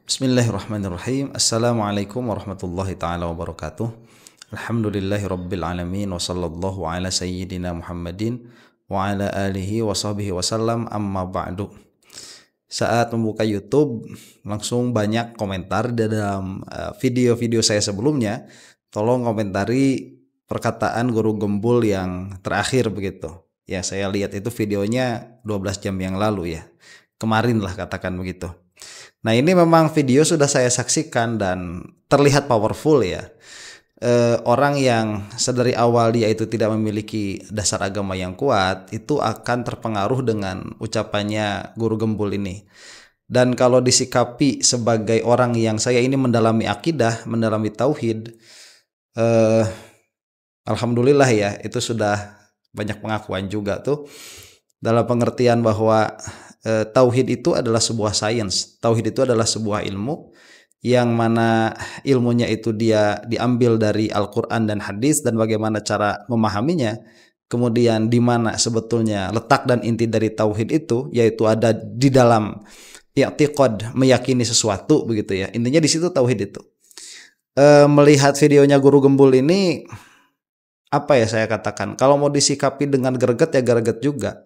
Bismillahirrahmanirrahim. Assalamualaikum warahmatullahi ta'ala wabarakatuh. Alhamdulillahi rabbil alamin. Wa sallallahu ala sayyidina Muhammadin wa ala alihi wa sahbihi wasallam, amma ba'du. Saat membuka YouTube, langsung banyak komentar dalam video-video saya sebelumnya. Tolong komentari perkataan guru gembul yang terakhir begitu. Ya, saya lihat itu videonya 12 jam yang lalu ya. Kemarin lah katakan begitu. Nah, ini memang video sudah saya saksikan dan terlihat powerful ya. Orang yang sedari awal dia itu tidak memiliki dasar agama yang kuat, itu akan terpengaruh dengan ucapannya guru gembul ini. Dan kalau disikapi sebagai orang yang saya ini mendalami akidah, mendalami tauhid, alhamdulillah ya, itu sudah banyak pengakuan juga tuh, dalam pengertian bahwa tauhid itu adalah sebuah sains. Tauhid itu adalah sebuah ilmu yang mana ilmunya itu dia diambil dari Al-Quran dan hadis dan bagaimana cara memahaminya. Kemudian di mana sebetulnya letak dan inti dari tauhid itu, yaitu ada di dalam i'tiqad, meyakini sesuatu begitu ya. Intinya di situ tauhid itu. Melihat videonya guru gembul ini, apa ya saya katakan, kalau mau disikapi dengan greget ya greget juga.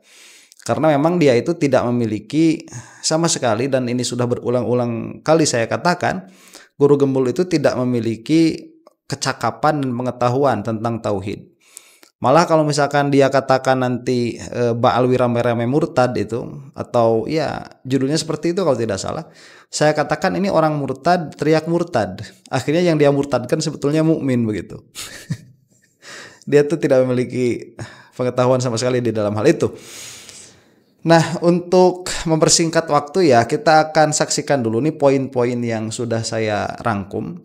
Karena memang dia itu tidak memiliki sama sekali, dan ini sudah berulang-ulang kali saya katakan, guru gembul itu tidak memiliki kecakapan dan pengetahuan tentang tauhid. Malah kalau misalkan dia katakan nanti ba'alwi rame-rame murtad itu, atau ya judulnya seperti itu kalau tidak salah, saya katakan ini orang murtad teriak murtad. Akhirnya yang dia murtadkan sebetulnya mukmin begitu. Dia tuh tidak memiliki pengetahuan sama sekali di dalam hal itu. Nah, untuk mempersingkat waktu ya, kita akan saksikan dulu nih poin-poin yang sudah saya rangkum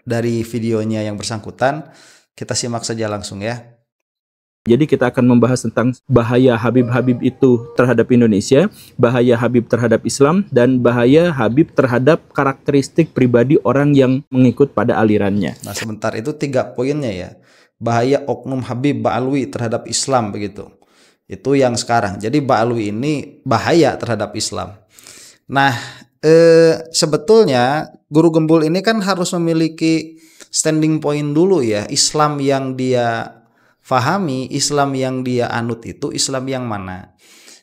dari videonya yang bersangkutan. Kita simak saja langsung ya. Jadi kita akan membahas tentang bahaya Habib-Habib itu terhadap Indonesia, bahaya Habib terhadap Islam, dan bahaya Habib terhadap karakteristik pribadi orang yang mengikut pada alirannya. Nah, sebentar, itu 3 poinnya ya. Bahaya oknum Habib Ba'alwi terhadap Islam begitu. Itu yang sekarang. Jadi Ba'alwi ini bahaya terhadap Islam. Nah, sebetulnya guru gembul ini kan harus memiliki standing point dulu ya. Islam yang dia fahami, Islam yang dia anut itu Islam yang mana.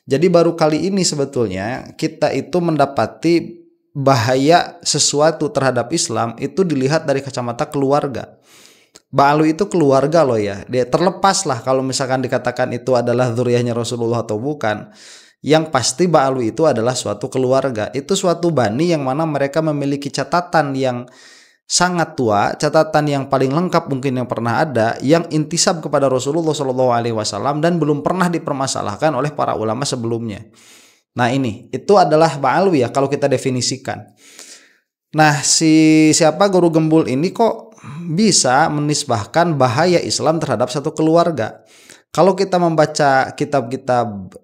Jadi baru kali ini sebetulnya kita itu mendapati bahaya sesuatu terhadap Islam itu dilihat dari kacamata keluarga. Ba'alwi itu keluarga loh ya. Dia terlepas lah kalau misalkan dikatakan itu adalah dzurriyyahnya Rasulullah atau bukan. Yang pasti Ba'alwi itu adalah suatu keluarga. Itu suatu bani yang mana mereka memiliki catatan yang sangat tua, catatan yang paling lengkap mungkin yang pernah ada, yang intisab kepada Rasulullah SAW dan belum pernah dipermasalahkan oleh para ulama sebelumnya. Nah, ini itu adalah Ba'alwi ya kalau kita definisikan. Nah, siapa guru gembul ini kok bisa menisbahkan bahaya Islam terhadap satu keluarga? Kalau kita membaca kitab-kitab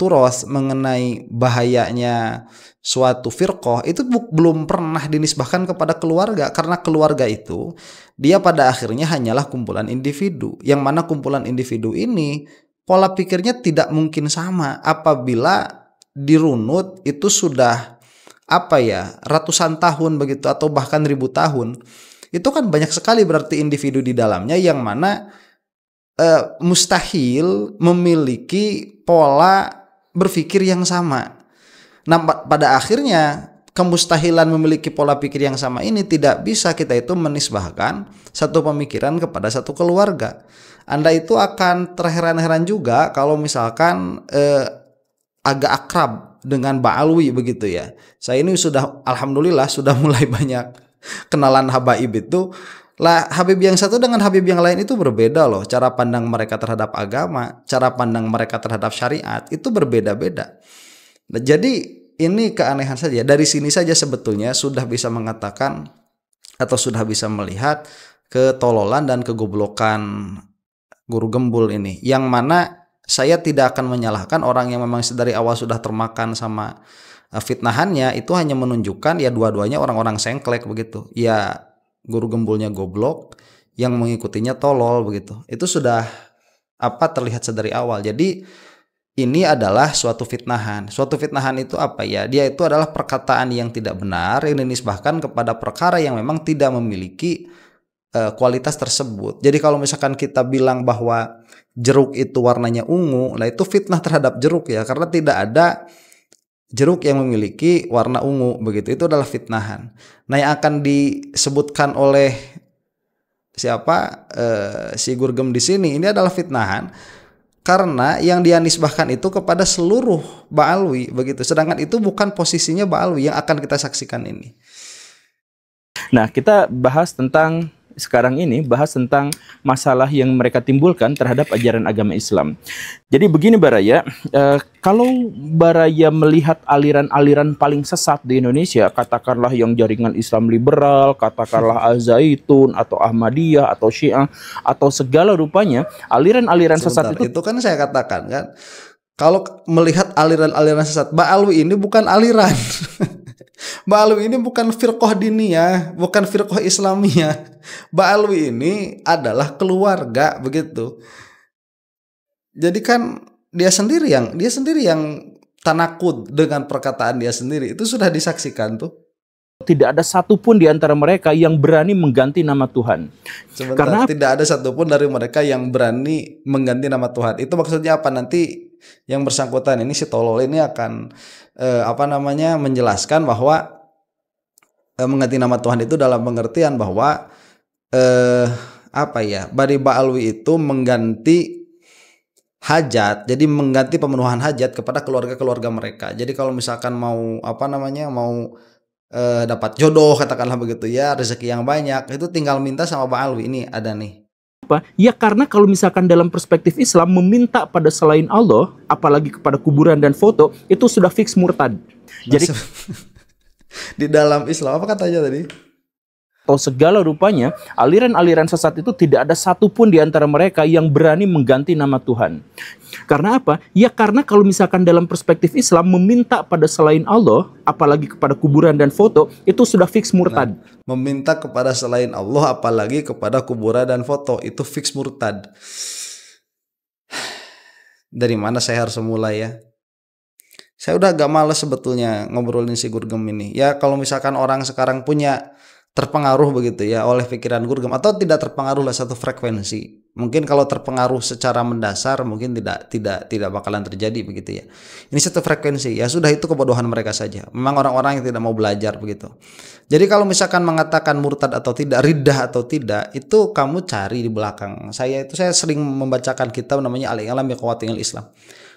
turos mengenai bahayanya suatu firqah, itu belum pernah dinisbahkan kepada keluarga, karena keluarga itu dia pada akhirnya hanyalah kumpulan individu, yang mana kumpulan individu ini pola pikirnya tidak mungkin sama apabila dirunut itu sudah ratusan tahun begitu atau bahkan ribu tahun. Itu kan banyak sekali berarti individu di dalamnya yang mana mustahil memiliki pola berpikir yang sama. Nah, pada akhirnya kemustahilan memiliki pola pikir yang sama ini tidak bisa kita itu menisbahkan satu pemikiran kepada satu keluarga. Anda itu akan terheran-heran juga kalau misalkan agak akrab dengan Ba'alwi begitu ya. Saya ini sudah alhamdulillah sudah mulai banyak kenalan habaib itu. Lah, Habib yang satu dengan Habib yang lain itu berbeda loh. Cara pandang mereka terhadap agama, cara pandang mereka terhadap syariat itu berbeda-beda. Nah, jadi ini keanehan saja. Dari sini saja sebetulnya sudah bisa mengatakan atau sudah bisa melihat ketololan dan kegoblokan guru gembul ini. Yang mana saya tidak akan menyalahkan orang yang memang dari awal sudah termakan sama fitnahannya. Itu hanya menunjukkan ya dua-duanya orang-orang sengklek begitu. Ya guru gembulnya goblok, yang mengikutinya tolol begitu. Itu sudah terlihat sedari awal. Jadi ini adalah suatu fitnahan. Suatu fitnahan itu apa ya? Dia itu adalah perkataan yang tidak benar yang dinisbahkan kepada perkara yang memang tidak memiliki kualitas tersebut. Jadi kalau misalkan kita bilang bahwa jeruk itu warnanya ungu, nah itu fitnah terhadap jeruk ya, karena tidak ada jeruk yang memiliki warna ungu begitu. Itu adalah fitnahan. Nah, yang akan disebutkan oleh siapa si Gurgem di sini ini adalah fitnahan karena yang dia nisbahkan itu kepada seluruh Ba'alwi begitu. Sedangkan itu bukan posisinya Ba'alwi yang akan kita saksikan ini. Nah, kita bahas tentang sekarang ini masalah yang mereka timbulkan terhadap ajaran agama Islam. Jadi begini Baraya, kalau Baraya melihat aliran-aliran paling sesat di Indonesia, katakanlah yang jaringan Islam liberal, katakanlah Al-Zaitun atau Ahmadiyah atau Syiah atau segala rupanya aliran-aliran sesat itu kan saya katakan kan, kalau melihat aliran-aliran sesat, Ba'alwi ini bukan aliran. Ba'alwi ini bukan firqah diniyah, bukan firqah islamiyah. Ba'alwi ini adalah keluarga begitu. Jadi kan dia sendiri yang tanakud dengan perkataan dia sendiri. Itu sudah disaksikan tuh. Tidak ada satupun di antara mereka yang berani mengganti nama Tuhan. Karena tidak ada satupun dari mereka yang berani mengganti nama Tuhan. Itu maksudnya apa? Nanti yang bersangkutan ini si tolol ini akan menjelaskan bahwa mengganti nama Tuhan itu dalam pengertian bahwa Bari Ba'alwi itu mengganti hajat, jadi mengganti pemenuhan hajat kepada keluarga-keluarga mereka. Jadi kalau misalkan mau dapat jodoh katakanlah begitu ya, rezeki yang banyak, itu tinggal minta sama Ba'alwi. Ini ada nih. Ya karena kalau misalkan dalam perspektif Islam meminta pada selain Allah, apalagi kepada kuburan dan foto, itu sudah fix murtad. Jadi di dalam Islam apa katanya tadi? Atau segala rupanya aliran-aliran sesat itu tidak ada satupun di antara mereka yang berani mengganti nama Tuhan. Karena apa? Ya karena kalau misalkan dalam perspektif Islam meminta pada selain Allah, apalagi kepada kuburan dan foto, itu sudah fix murtad. Meminta kepada selain Allah apalagi kepada kuburan dan foto itu fix murtad. Dari mana saya harus mulai ya? Saya udah agak males sebetulnya ngobrolin si Gurgem ini. Ya kalau misalkan orang sekarang punya terpengaruh begitu ya oleh pikiran Gurgem, atau tidak terpengaruh lah satu frekuensi. Mungkin kalau terpengaruh secara mendasar mungkin tidak bakalan terjadi begitu ya. Ini satu frekuensi, ya sudah, itu kebodohan mereka saja. Memang orang-orang yang tidak mau belajar begitu. Jadi kalau misalkan mengatakan murtad atau tidak, riddah atau tidak, itu kamu cari di belakang. Saya sering membacakan kitab namanya Al-I'lam bi Qawatinil Islam.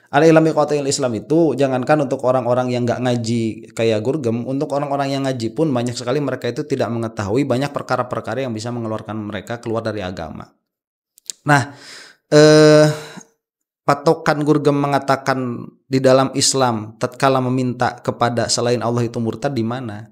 Al-I'lam bi Qawatinil Islam itu jangankan untuk orang-orang yang nggak ngaji kayak Gurgem, untuk orang-orang yang ngaji pun banyak sekali mereka itu tidak mengetahui banyak perkara-perkara yang bisa mengeluarkan mereka keluar dari agama. Nah, patokan Gurgem mengatakan di dalam Islam tatkala meminta kepada selain Allah itu murtad di mana?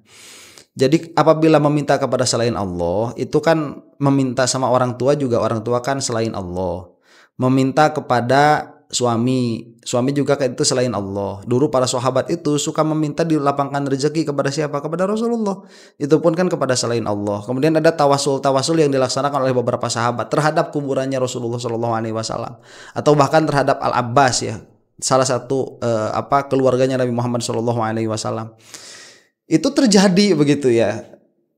Jadi apabila meminta kepada selain Allah itu kan meminta sama orang tua juga, orang tua kan selain Allah. Meminta kepada suami juga kayak itu selain Allah. Dulu para sahabat itu suka meminta dilapangkan rezeki kepada siapa? Kepada Rasulullah. Itu pun kan kepada selain Allah. Kemudian ada tawasul yang dilaksanakan oleh beberapa sahabat terhadap kuburannya Rasulullah SAW, atau bahkan terhadap Al-Abbas ya, salah satu keluarganya Nabi Muhammad SAW. Itu terjadi begitu ya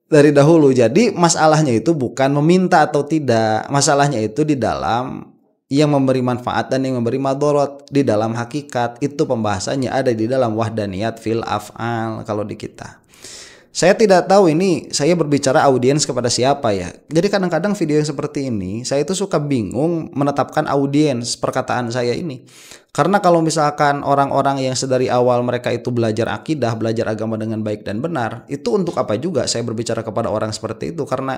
dari dahulu. Jadi masalahnya itu bukan meminta atau tidak, masalahnya itu di dalam yang memberi manfaat dan yang memberi madorot. Di dalam hakikat itu pembahasannya ada di dalam wahdaniyat fil af'al. Kalau di kita, saya tidak tahu ini saya berbicara audiens kepada siapa ya. Jadi kadang-kadang video yang seperti ini saya itu suka bingung menetapkan audiens perkataan saya ini. Karena kalau misalkan orang-orang yang sedari awal mereka itu belajar akidah, belajar agama dengan baik dan benar, itu untuk apa juga saya berbicara kepada orang seperti itu? Karena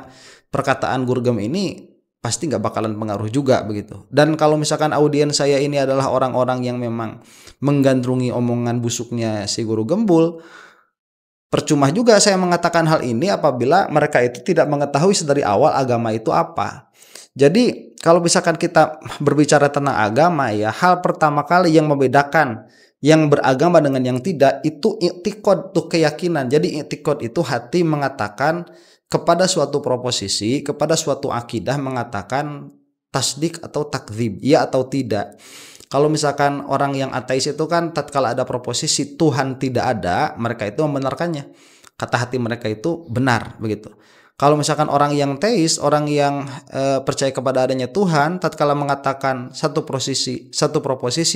perkataan Gurgem ini pasti nggak bakalan pengaruh juga begitu. Dan kalau misalkan audiens saya ini adalah orang-orang yang memang menggandrungi omongan busuknya si Guru Gembul, percuma juga saya mengatakan hal ini apabila mereka itu tidak mengetahui sedari awal agama itu apa. Jadi kalau misalkan kita berbicara tentang agama ya, hal pertama kali yang membedakan yang beragama dengan yang tidak itu i'tiqad, tuh keyakinan. Jadi i'tiqad itu hati mengatakan kepada suatu proposisi, kepada suatu akidah, mengatakan tasdik atau takdzib, ya atau tidak. Kalau misalkan orang yang ateis itu kan tatkala ada proposisi Tuhan tidak ada, mereka itu membenarkannya. Kata hati mereka itu benar begitu. Kalau misalkan orang yang teis, orang yang percaya kepada adanya Tuhan, tatkala mengatakan satu proposisi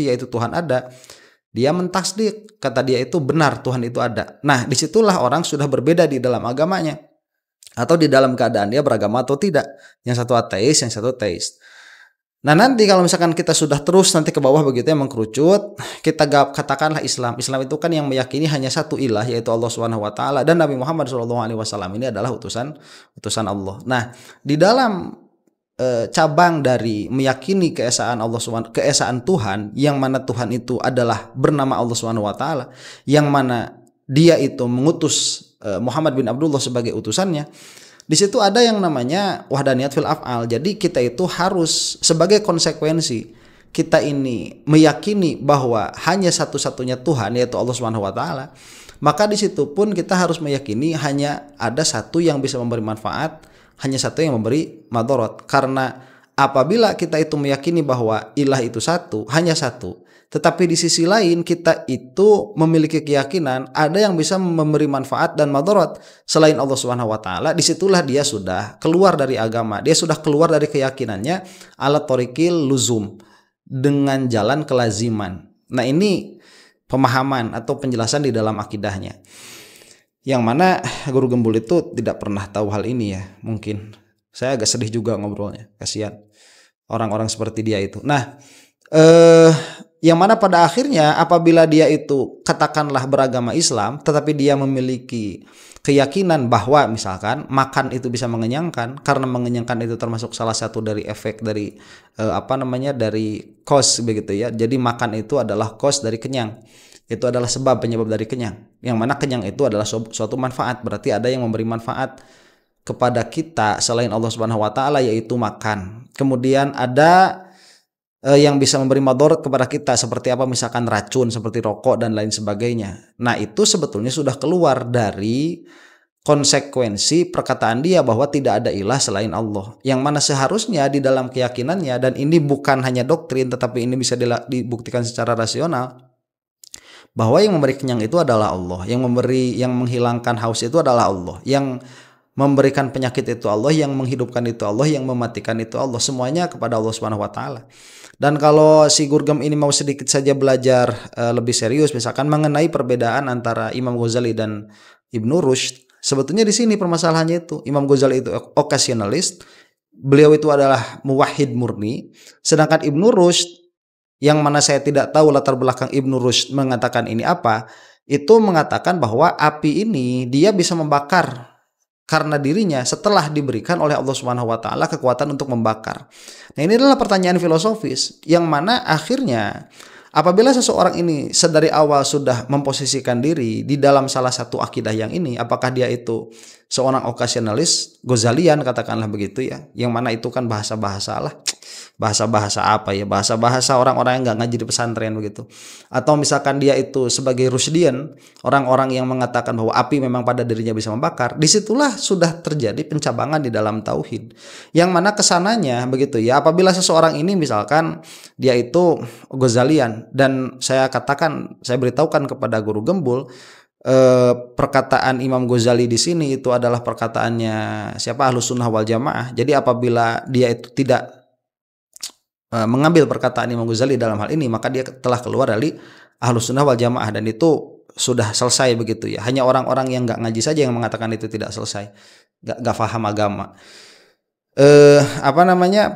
yaitu Tuhan ada, dia mentasdik, kata dia itu benar, Tuhan itu ada. Nah, disitulah orang sudah berbeda di dalam agamanya, atau di dalam keadaan dia beragama atau tidak. Yang satu ateis, yang satu teis. Nah, nanti kalau misalkan kita sudah terus nanti ke bawah begitu ya mengkerucut, kita katakanlah Islam. Islam itu kan yang meyakini hanya satu ilah, yaitu Allah Subhanahu wa taala, dan Nabi Muhammad SAW ini adalah utusan Allah. Nah, di dalam cabang dari meyakini keesaan Allah Subhanahu, keesaan Tuhan, yang mana Tuhan itu adalah bernama Allah Subhanahu wa taala, yang mana dia itu mengutus Muhammad bin Abdullah sebagai utusannya. Di situ ada yang namanya wahdaniyat fil af'al. Jadi kita itu harus sebagai konsekuensi kita ini meyakini bahwa hanya satu-satunya Tuhan, yaitu Allah Subhanahu wa taala. Maka di situ pun kita harus meyakini hanya ada satu yang bisa memberi manfaat, hanya satu yang memberi madarat. Karena apabila kita itu meyakini bahwa ilah itu satu, hanya satu, tetapi di sisi lain kita itu memiliki keyakinan ada yang bisa memberi manfaat dan madarat selain Allah Subhanahu wa taala, disitulah dia sudah keluar dari agama, dia sudah keluar dari keyakinannya ala thoriqil luzum, dengan jalan kelaziman. Nah, ini pemahaman atau penjelasan di dalam akidahnya, yang mana Guru Gembul itu tidak pernah tahu hal ini ya. Mungkin saya agak sedih juga ngobrolnya, kasihan orang-orang seperti dia itu. Nah, yang mana pada akhirnya apabila dia itu katakanlah beragama Islam, tetapi dia memiliki keyakinan bahwa misalkan makan itu bisa mengenyangkan, karena mengenyangkan itu termasuk salah satu dari efek dari dari cause begitu ya. Jadi makan itu adalah cause dari kenyang, itu adalah penyebab dari kenyang, yang mana kenyang itu adalah suatu manfaat. Berarti ada yang memberi manfaat kepada kita selain Allah Subhanahu wa taala, yaitu makan. Kemudian ada yang bisa memberi madarat kepada kita, seperti apa, misalkan racun seperti rokok dan lain sebagainya. Nah, itu sebetulnya sudah keluar dari konsekuensi perkataan dia bahwa tidak ada ilah selain Allah, yang mana seharusnya di dalam keyakinannya, dan ini bukan hanya doktrin tetapi ini bisa dibuktikan secara rasional, bahwa yang memberi kenyang itu adalah Allah, yang menghilangkan haus itu adalah Allah, yang memberikan penyakit itu Allah, yang menghidupkan itu Allah, yang mematikan itu Allah, semuanya kepada Allah Subhanahu wa taala. Dan kalau si Gurgem ini mau sedikit saja belajar lebih serius, misalkan mengenai perbedaan antara Imam Ghazali dan Ibnu Rushd, sebetulnya di sini permasalahannya itu Imam Ghazali itu occasionalist, beliau itu adalah muwahhid murni, sedangkan Ibnu Rushd, yang mana saya tidak tahu latar belakang Ibnu Rushd mengatakan ini apa, itu mengatakan bahwa api ini dia bisa membakar karena dirinya setelah diberikan oleh Allah Subhanahu wa taala kekuatan untuk membakar. Nah, ini adalah pertanyaan filosofis yang mana akhirnya apabila seseorang ini sedari awal sudah memposisikan diri di dalam salah satu akidah yang ini, apakah dia itu seorang occasionalis, Ghazalian katakanlah begitu ya, yang mana itu kan bahasa-bahasa lah. Bahasa-bahasa apa ya? Bahasa-bahasa orang-orang yang nggak ngaji di pesantren begitu. Atau misalkan dia itu sebagai Rushdian, orang-orang yang mengatakan bahwa api memang pada dirinya bisa membakar, disitulah sudah terjadi pencabangan di dalam tauhid. Yang mana kesananya begitu ya, apabila seseorang ini misalkan dia itu Ghazalian, dan saya beritahukan kepada Guru Gembul, perkataan Imam Ghazali di sini itu adalah perkataannya siapa? Ahlus Sunnah wal Jamaah. Jadi apabila dia itu tidak mengambil perkataan Imam Ghazali dalam hal ini, maka dia telah keluar dari Ahlus Sunnah wal Jamaah, dan itu sudah selesai begitu ya. Hanya orang-orang yang nggak ngaji saja yang mengatakan itu tidak selesai, nggak paham agama.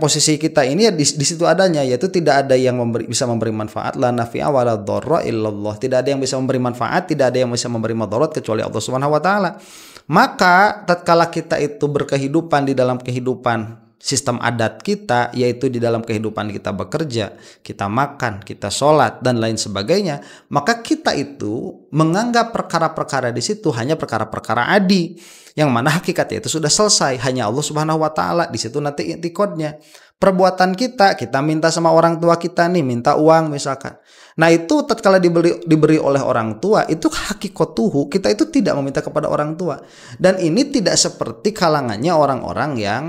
Posisi kita ini ya di situ adanya, yaitu tidak ada yang bisa memberi manfaat, la nafi'a wa la dharra illallah. Tidak ada yang bisa memberi manfaat, tidak ada yang bisa memberi madarat kecuali Allah Subhanahu wa taala. Maka tatkala kita itu berkehidupan di dalam kehidupan sistem adat kita, yaitu di dalam kehidupan kita bekerja, kita makan, kita sholat dan lain sebagainya, maka kita itu menganggap perkara-perkara di situ hanya perkara-perkara adi, yang mana hakikatnya itu sudah selesai, hanya Allah Subhanahu wa taala. Di situ nanti i'tiqadnya. Perbuatan kita minta sama orang tua kita nih, minta uang misalkan. Nah, itu tatkala diberi oleh orang tua, itu hakikatuhu, kita itu tidak meminta kepada orang tua. Dan ini tidak seperti kalangannya orang-orang yang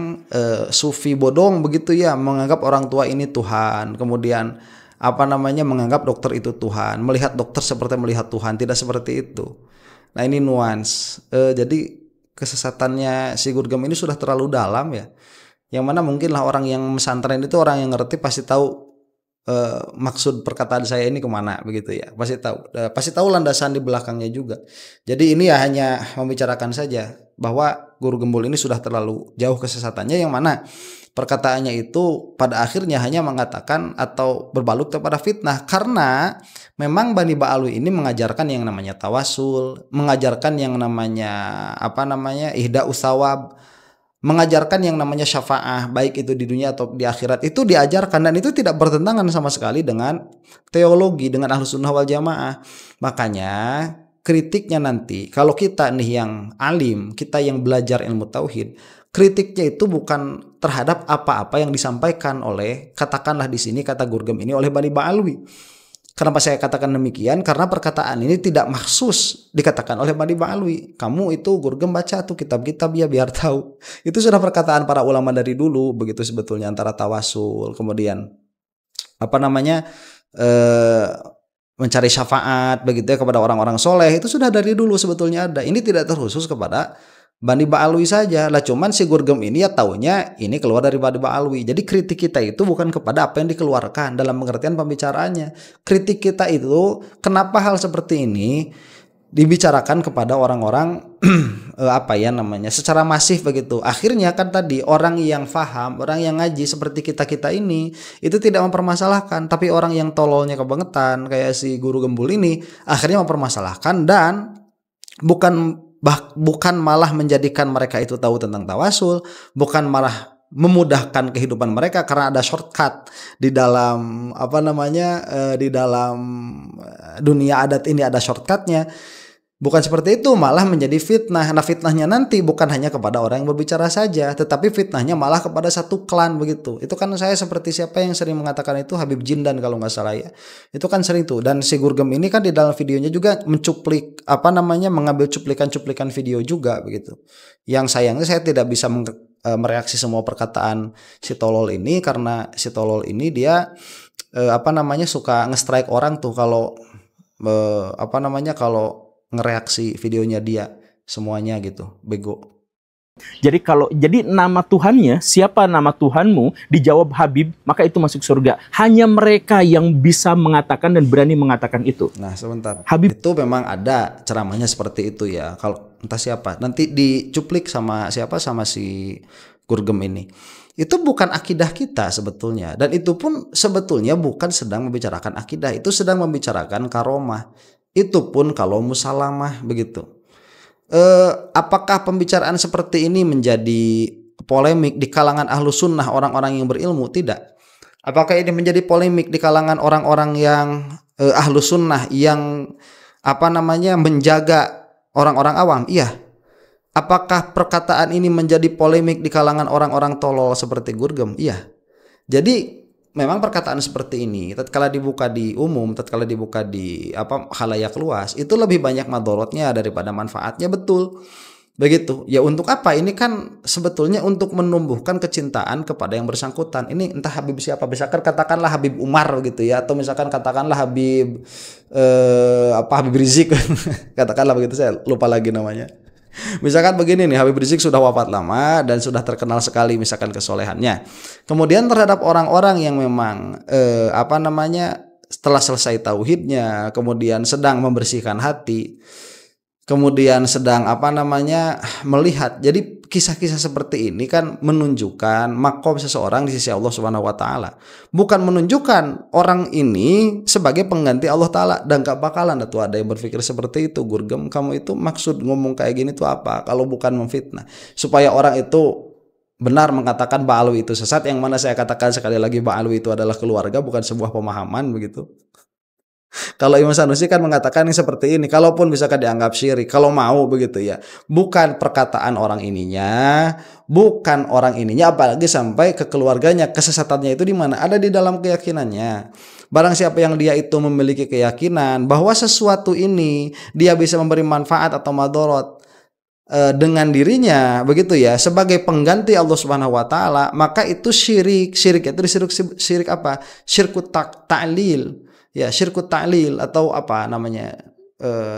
sufi bodong begitu ya, menganggap orang tua ini Tuhan. Kemudian menganggap dokter itu Tuhan, melihat dokter seperti melihat Tuhan, tidak seperti itu. Nah ini nuans. Jadi kesesatannya si Gurgem ini sudah terlalu dalam ya. Yang mana mungkinlah orang yang pesantren itu orang yang ngerti pasti tahu maksud perkataan saya ini kemana begitu ya, pasti tahu landasan di belakangnya juga. Jadi ini ya hanya membicarakan saja bahwa Guru Gembul ini sudah terlalu jauh kesesatannya, yang mana perkataannya itu pada akhirnya hanya mengatakan atau berbalut kepada fitnah, karena memang Bani Ba'alwi ini mengajarkan yang namanya tawasul, mengajarkan yang namanya ihda usawab, mengajarkan yang namanya syafaah, baik itu di dunia atau di akhirat, itu diajarkan, dan itu tidak bertentangan sama sekali dengan teologi, dengan Ahlus Sunnah wal Jamaah. Makanya kritiknya nanti kalau kita nih yang alim, kita yang belajar ilmu tauhid, kritiknya itu bukan terhadap apa-apa yang disampaikan oleh, katakanlah di sini kata Gurgem ini, oleh Bani Ba'alwi. Kenapa saya katakan demikian? Karena perkataan ini tidak maksus dikatakan oleh Bani Ba'alwi. Kamu itu Gurgem baca tuh kitab-kitab ya biar tahu. Itu sudah perkataan para ulama dari dulu begitu sebetulnya, antara tawasul, kemudian mencari syafaat begitu ya kepada orang-orang soleh, itu sudah dari dulu sebetulnya ada. Ini tidak terkhusus kepada Bani Ba'alwi saja lah, cuman si Gurgem ini ya taunya ini keluar dari Bani Ba'alwi. Jadi kritik kita itu bukan kepada apa yang dikeluarkan dalam pengertian pembicaraannya. Kritik kita itu kenapa hal seperti ini dibicarakan kepada orang-orang secara masif begitu. Akhirnya kan tadi orang yang faham, orang yang ngaji seperti kita ini itu tidak mempermasalahkan, tapi orang yang tololnya kebangetan kayak si Guru Gembul ini akhirnya mempermasalahkan, dan bukan malah menjadikan mereka itu tahu tentang tawasul, bukan malah memudahkan kehidupan mereka karena ada shortcut di dalam di dalam dunia adat ini ada shortcutnya. Bukan seperti itu, malah menjadi fitnah. Nah fitnahnya nanti bukan hanya kepada orang yang berbicara saja, tetapi fitnahnya malah kepada satu klan begitu. Itu kan saya seperti siapa yang sering mengatakan itu, Habib Jindan kalau nggak salah ya. Itu kan sering tuh. Dan si Gurgem ini kan di dalam videonya juga mengambil cuplikan-cuplikan video juga begitu. Yang sayangnya saya tidak bisa mereaksi semua perkataan si tolol ini, karena si tolol ini dia suka nge-strike orang tuh kalau kalau ngereaksi videonya dia semuanya gitu, bego. Jadi nama Tuhannya, siapa nama Tuhanmu, dijawab Habib, maka itu masuk surga. Hanya mereka yang bisa mengatakan dan berani mengatakan itu. Nah sebentar, Habib itu memang ada ceramahnya seperti itu ya. Kalau entah siapa nanti dicuplik sama si Gurgem ini, itu bukan akidah kita sebetulnya, dan itu pun sebetulnya bukan sedang membicarakan akidah, itu sedang membicarakan karomah. Itu pun kalau musalamah begitu. Apakah pembicaraan seperti ini menjadi polemik di kalangan ahlu sunnah, orang-orang yang berilmu? Tidak. Apakah ini menjadi polemik di kalangan orang-orang yang ahlu sunnah yang menjaga orang-orang awam? Iya. Apakah perkataan ini menjadi polemik di kalangan orang-orang tolol seperti Gurgem? Iya. Jadi memang perkataan seperti ini tatkala dibuka di umum, tatkala dibuka di khalayak luas, itu lebih banyak madorotnya daripada manfaatnya, betul. Begitu. Ya untuk apa? Ini kan sebetulnya untuk menumbuhkan kecintaan kepada yang bersangkutan. Ini entah Habib siapa, misalkan katakanlah Habib Umar gitu ya, atau misalkan katakanlah Habib Habib Rizik katakanlah begitu, saya lupa lagi namanya. Misalkan begini nih, Habib Rizik sudah wafat lama dan sudah terkenal sekali misalkan kesolehannya. Kemudian terhadap orang-orang yang memang setelah selesai tauhidnya, kemudian sedang membersihkan hati, kemudian sedang melihat. Jadi kisah-kisah seperti ini kan menunjukkan makom seseorang di sisi Allah Subhanahu wa taala. Bukan menunjukkan orang ini sebagai pengganti Allah taala, dan gak bakalan tuh ada yang berpikir seperti itu. Gurgem, kamu itu maksud ngomong kayak gini tuh apa kalau bukan memfitnah, supaya orang itu benar mengatakan Ba'alwi itu sesat, yang mana saya katakan sekali lagi Ba'alwi itu adalah keluarga, bukan sebuah pemahaman begitu. Kalau Imam Sanusi kan mengatakan yang seperti ini, kalaupun bisa dianggap syirik, kalau mau begitu ya, bukan perkataan orang ininya, apalagi sampai ke keluarganya. Kesesatannya itu di mana? Ada di dalam keyakinannya. Barang siapa yang dia itu memiliki keyakinan bahwa sesuatu ini dia bisa memberi manfaat atau madorot, dengan dirinya begitu ya sebagai pengganti Allah Subhanahu wa taala, maka itu syirik. Syirik itu syirik apa? Syirkut ta'lil. Ya, syirkut ta'lil atau apa namanya?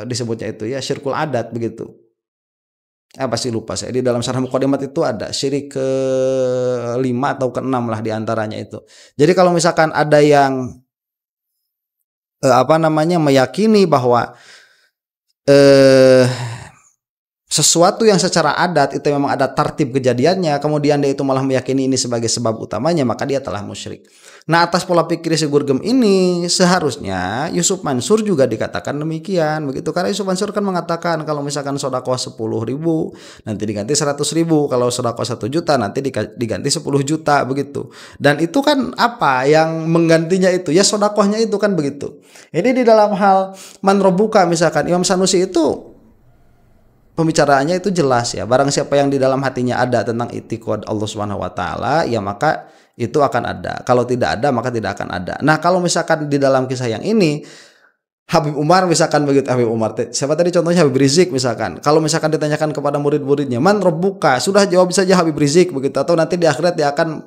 Disebutnya itu ya syirkul adat begitu. Apa sih lupa saya. Di dalam syarah Muqaddimat itu ada syirik ke-5 atau ke-6 lah di antaranya itu. Jadi kalau misalkan ada yang meyakini bahwa sesuatu yang secara adat itu memang ada tartib kejadiannya, kemudian dia itu malah meyakini ini sebagai sebab utamanya, maka dia telah musyrik. Nah, atas pola pikir si Gurgem ini seharusnya Yusuf Mansur juga dikatakan demikian begitu, karena Yusuf Mansur kan mengatakan kalau misalkan sedekah 10.000 nanti diganti 100.000, kalau sedekah 1 juta nanti diganti 10 juta begitu. Dan itu kan apa yang menggantinya itu ya sedekahnya itu kan begitu. Ini di dalam hal man rabbuka misalkan Imam Sanusi itu pembicaraannya itu jelas ya. Barang siapa yang di dalam hatinya ada tentang i'tiqad Allah Subhanahu wa taala, ya maka itu akan ada. Kalau tidak ada, maka tidak akan ada. Nah, kalau misalkan di dalam kisah yang ini Habib Umar misalkan begitu, Habib Umar siapa tadi contohnya Habib Rizik misalkan. Kalau misalkan ditanyakan kepada murid-muridnya, "Man rabbuka?" Sudah jawab saja Habib Rizik begitu, atau nanti di akhirat dia akan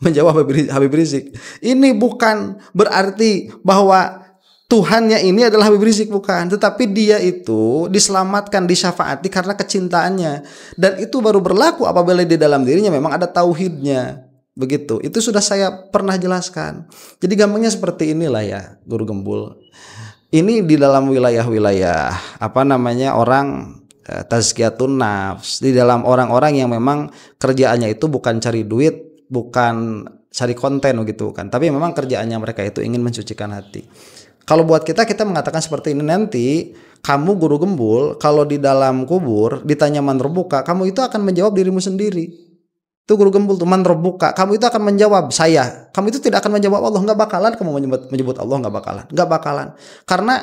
menjawab Habib Rizik. Ini bukan berarti bahwa Tuhannya ini adalah Habib Rizik, bukan, tetapi dia itu diselamatkan, disyafaati karena kecintaannya, dan itu baru berlaku apabila di dalam dirinya memang ada tauhidnya begitu. Itu sudah saya pernah jelaskan. Jadi gampangnya seperti inilah ya Guru Gembul. Ini di dalam wilayah-wilayah orang tazkiyatun nafs, di dalam orang-orang yang memang kerjaannya itu bukan cari duit, bukan cari konten begitu kan, tapi memang kerjaannya mereka itu ingin mensucikan hati. Kalau buat kita mengatakan seperti ini, nanti kamu Guru Gembul kalau di dalam kubur ditanya man rabbuka, kamu itu akan menjawab dirimu sendiri. Itu Guru Gembul tuh, man rabbuka, kamu itu akan menjawab saya. Kamu itu tidak akan menjawab Allah, nggak bakalan kamu menyebut Allah, nggak bakalan. Karena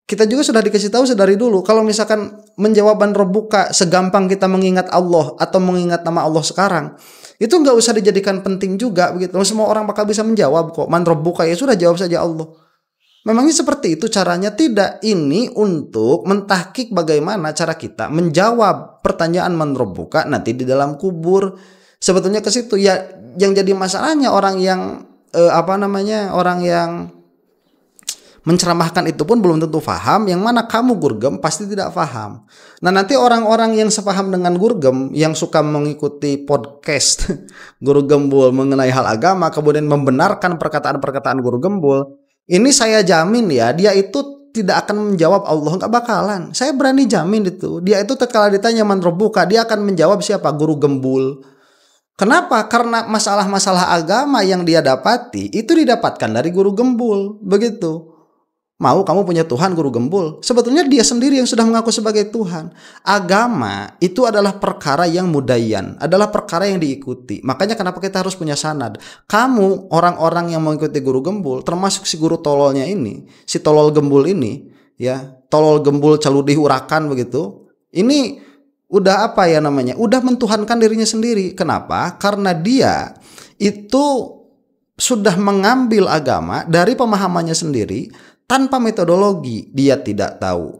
kita juga sudah dikasih tahu sedari dulu, kalau misalkan menjawab man rabbuka segampang kita mengingat Allah atau mengingat nama Allah sekarang, itu nggak usah dijadikan penting juga begitu. Semua orang bakal bisa menjawab kok, man rabbuka, ya sudah jawab saja Allah. Memangnya seperti itu caranya? Tidak. Ini untuk mentahkik bagaimana cara kita menjawab pertanyaan man rabbuka nanti di dalam kubur. Sebetulnya ke situ ya. Yang jadi masalahnya orang yang orang yang menceramahkan itu pun belum tentu paham. Yang mana kamu Gurgem pasti tidak paham. Nah, nanti orang-orang yang sepaham dengan Gurgem, yang suka mengikuti podcast Guru Gembul mengenai hal agama, kemudian membenarkan perkataan-perkataan Guru Gembul, ini saya jamin ya, dia itu tidak akan menjawab Allah, nggak bakalan. Saya berani jamin itu. Dia itu tatkala ditanya man rabbuka, dia akan menjawab siapa? Guru Gembul. Kenapa? Karena masalah-masalah agama yang dia dapati itu didapatkan dari Guru Gembul, begitu. Mau kamu punya Tuhan Guru Gembul? Sebetulnya dia sendiri yang sudah mengaku sebagai Tuhan. Agama itu adalah perkara yang mudayyan, adalah perkara yang diikuti. Makanya kenapa kita harus punya sanad. Kamu orang-orang yang mengikuti Guru Gembul, termasuk si guru tololnya ini, si tolol Gembul ini, ya, tolol Gembul caludih urakan begitu. Ini udah udah mentuhankan dirinya sendiri. Kenapa? Karena dia itu sudah mengambil agama dari pemahamannya sendiri tanpa metodologi. Dia tidak tahu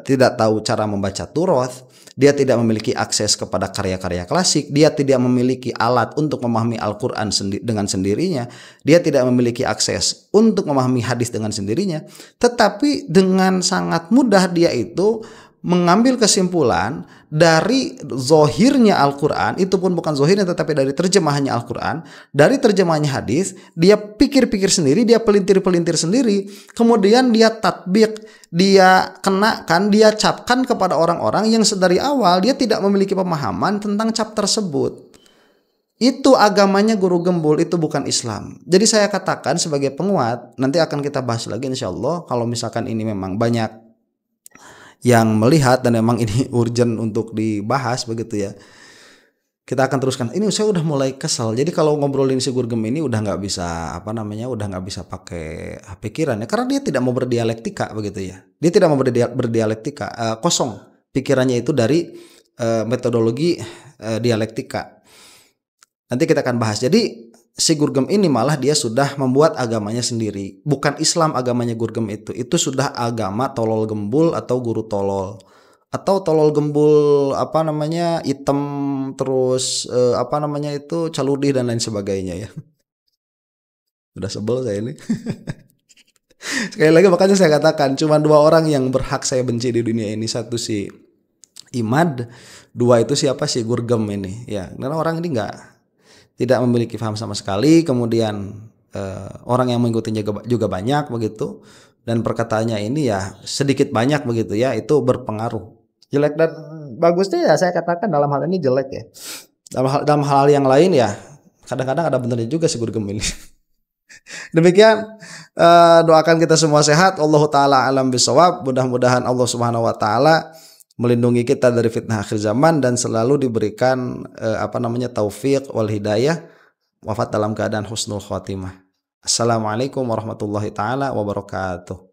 tidak tahu cara membaca Turath, dia tidak memiliki akses kepada karya-karya klasik, dia tidak memiliki alat untuk memahami Al-Qur'an dengan sendirinya, dia tidak memiliki akses untuk memahami hadis dengan sendirinya, tetapi dengan sangat mudah dia itu mengambil kesimpulan dari zohirnya Al-Quran, itu pun bukan zohirnya tetapi dari terjemahannya Al-Quran, dari terjemahannya hadis, dia pikir-pikir sendiri, dia pelintir-pelintir sendiri, kemudian dia tatbik, dia kenakan, dia capkan kepada orang-orang yang sedari awal dia tidak memiliki pemahaman tentang cap tersebut. Itu agamanya Guru Gembul, itu bukan Islam. Jadi saya katakan sebagai penguat, nanti akan kita bahas lagi insya Allah, kalau misalkan ini memang banyak yang melihat dan memang ini urgent untuk dibahas begitu ya, kita akan teruskan. Ini saya udah mulai kesel. Jadi kalau ngobrolin si Gurgem ini udah nggak bisa udah nggak bisa pakai pikiran ya, karena dia tidak mau berdialektika begitu ya. Dia tidak mau berdialektika, kosong pikirannya itu dari metodologi dialektika. Nanti kita akan bahas. Jadi si Gurgem ini malah dia sudah membuat agamanya sendiri. Bukan Islam agamanya Gurgem itu sudah agama tolol Gembul atau guru tolol. atau tolol gembul apa namanya hitam terus apa namanya itu caludih dan lain sebagainya ya. Udah sebel saya ini. Sekali lagi makanya saya katakan cuma dua orang yang berhak saya benci di dunia ini, satu si Imad, dua itu siapa sih Gurgem ini ya. Karena orang ini tidak memiliki paham sama sekali, kemudian orang yang mengikutinya juga banyak begitu, dan perkataannya ini ya sedikit banyak begitu ya, itu berpengaruh. Jelek dan bagusnya ya saya katakan dalam hal ini jelek ya. Dalam hal yang lain ya kadang-kadang ada benernya juga si Gurgem ini. Demikian, doakan kita semua sehat. Allahu taala alam bisawab. Mudah-mudahan Allah Subhanahu wa taala melindungi kita dari fitnah akhir zaman dan selalu diberikan taufik wal hidayah, wafat dalam keadaan husnul khotimah. Assalamualaikum warahmatullahi taala wabarakatuh.